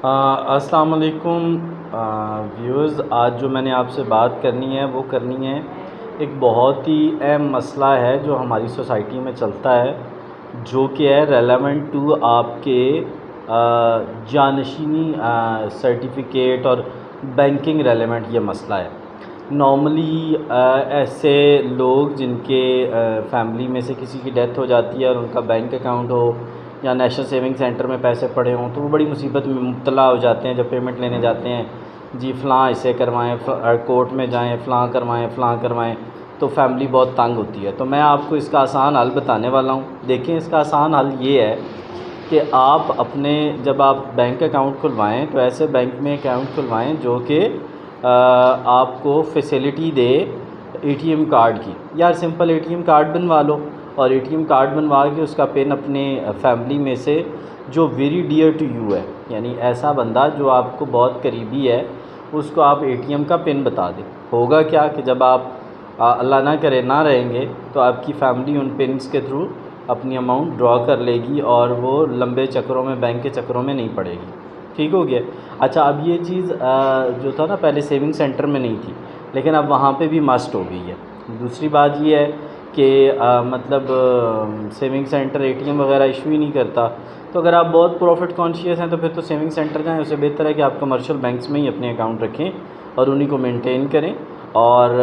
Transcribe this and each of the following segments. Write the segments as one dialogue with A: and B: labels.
A: अस्सलाम वालेकुम व्यूअर्स। आज जो मैंने आपसे बात करनी है वो करनी है एक बहुत ही अहम मसला है जो हमारी सोसाइटी में चलता है, जो कि है रेलेवेंट टू आपके जानशीनी सर्टिफिकेट और बैंकिंग रेलेवेंट ये मसला है। नॉर्मली ऐसे लोग जिनके फैमिली में से किसी की डेथ हो जाती है और उनका बैंक अकाउंट हो या नेशनल सेविंग सेंटर में पैसे पड़े हों, तो वो बड़ी मुसीबत में मुब्तला हो जाते हैं जब पेमेंट लेने जाते हैं। जी फ़लाँ इसे करवाएं, कोर्ट में जाएं, फ़लाँ करवाएं, तो फैमिली बहुत तंग होती है। तो मैं आपको इसका आसान हल बताने वाला हूँ। देखें, इसका आसान हल ये है कि आप अपने जब आप बैंक अकाउंट खुलवाएं तो ऐसे बैंक में अकाउंट खुलवाएं जो कि आपको फैसिलिटी दे एटीएम कार्ड की। यार सिंपल एटीएम कार्ड बनवा लो और एटीएम कार्ड बनवा के उसका पिन अपने फैमिली में से जो वेरी डियर टू यू है, यानी ऐसा बंदा जो आपको बहुत करीबी है, उसको आप एटीएम का पिन बता दें। होगा क्या कि जब आप अल्लाह ना करे ना रहेंगे तो आपकी फ़ैमिली उन पिन्स के थ्रू अपनी अमाउंट ड्रॉ कर लेगी और वो लंबे चक्करों में, बैंक के चक्करों में नहीं पड़ेगी। ठीक हो गया। अच्छा, अब ये चीज़ जो था ना पहले सेविंग सेंटर में नहीं थी, लेकिन अब वहाँ पे भी मस्ट हो गई है। दूसरी बात ये है कि मतलब सेविंग सेंटर एटीएम वगैरह इशू ही नहीं करता। तो अगर आप बहुत प्रॉफिट कॉन्शियस हैं तो फिर तो सेविंग सेंटर जाएँ। उससे बेहतर है कि आप कमर्शियल बैंक्स में ही अपने अकाउंट रखें और उन्हीं को मेंटेन करें। और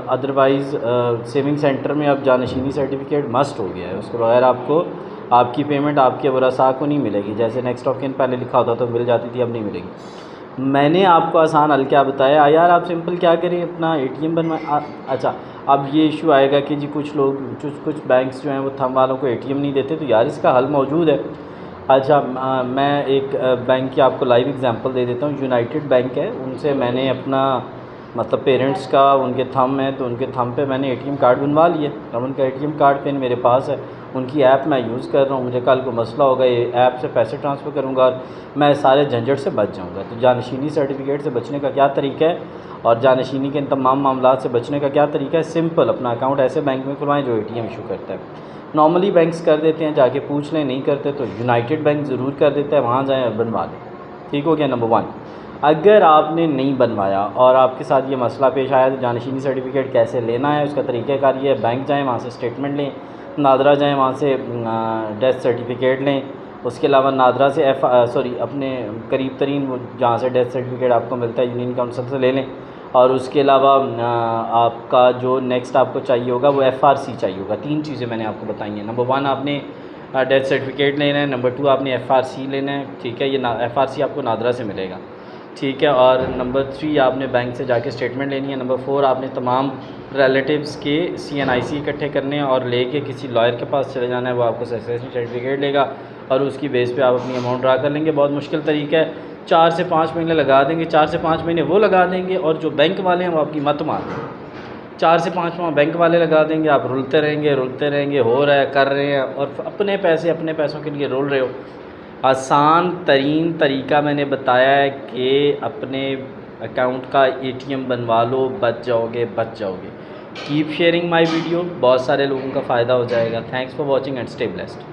A: अदरवाइज़ सेविंग सेंटर में अब जानशीनी सर्टिफिकेट मस्ट हो गया है। उसके बगैर आपको आपकी पेमेंट आपके वरसा को नहीं मिलेगी। जैसे नेक्स्ट ऑफ किन पहले लिखा होता तो मिल जाती थी, अब नहीं मिलेगी। मैंने आपको आसान हल क्या बताया यार, आप सिंपल क्या करें, अपना एटीएम बनवाएं। अच्छा, अब ये इशू आएगा कि जी कुछ लोग कुछ बैंक्स जो हैं वो थंब वालों को एटीएम नहीं देते, तो यार इसका हल मौजूद है। अच्छा, मैं एक बैंक की आपको लाइव एग्जांपल दे देता हूँ। यूनाइटेड बैंक है, उनसे मैंने अपना मतलब पेरेंट्स का उनके थंब है तो उनके थंब पे मैंने एटीएम कार्ड बनवा लिया। अब उनका एटीएम कार्ड पिन मेरे पास है, उनकी ऐप मैं यूज़ कर रहा हूँ। मुझे कल को मसला होगा, ये ऐप से पैसे ट्रांसफ़र करूँगा और मैं सारे झंझट से बच जाऊँगा। तो जानशीनी सर्टिफिकेट से बचने का क्या तरीका है और जानशीनी के इन तमाम मामलात से बचने का क्या तरीका है? सिंपल, अपना अकाउंट ऐसे बैंक में खुलवाएँ जो एटीएम इशू करता है। नॉर्मली बैंक्स कर देते हैं, जाके पूछ लें, नहीं करते तो यूनाइटेड बैंक ज़रूर कर देता है, वहाँ जाएँ और बनवा लें। ठीक हो गया। नंबर 1, अगर आपने नहीं बनवाया और आपके साथ ये मसला पेश आया तो जानशीनी सर्टिफिकेट कैसे लेना है उसका तरीक़ाकार ये है। बैंक जाएँ, वहाँ से स्टेटमेंट लें, नादरा जाएँ, वहाँ से डेथ सर्टिफिकेट लें। उसके अलावा नादरा से अपने करीब तरीन वो जहाँ से डेथ सर्टिफिकेट आपको मिलता है यूनियन काउंसिल से ले लें। और उसके अलावा आपका जो नेक्स्ट आपको चाहिए होगा वो FRC चाहिए होगा। 3 चीज़ें मैंने आपको बताई हैं। नंबर 1 आपने डेथ सर्टिफिकेट लेना है, नंबर 2 आपने FRC लेना है। ठीक है, ये FRC आपको नादरा से मिलेगा। ठीक है, और नंबर 3 आपने बैंक से जाके स्टेटमेंट लेनी है। नंबर 4 आपने तमाम रिलेटिव्स के CNIC इकट्ठे करने हैं और लेके किसी लॉयर के पास चले जाना है, वो आपको सक्सेसफुल सर्टिफिकेट लेगा और उसकी बेस पे आप अपनी अमाउंट ड्रा कर लेंगे। बहुत मुश्किल तरीका है, 4 से 5 महीने लगा देंगे। 4 से 5 महीने वो लगा देंगे और जो बैंक वाले हैं वो आपकी मत मार देंगे। 4 से 5 माह बैंक वाले लगा देंगे, आप रुलते रहेंगे, हो रहा है, कर रहे हैं और अपने पैसे अपने पैसों के लिए रोल रहे हो। आसान तरीन तरीका मैंने बताया है कि अपने अकाउंट का ATM बनवा लो, बच जाओगे। कीप शेयरिंग माय वीडियो, बहुत सारे लोगों का फ़ायदा हो जाएगा। Thanks for watching and stay blessed.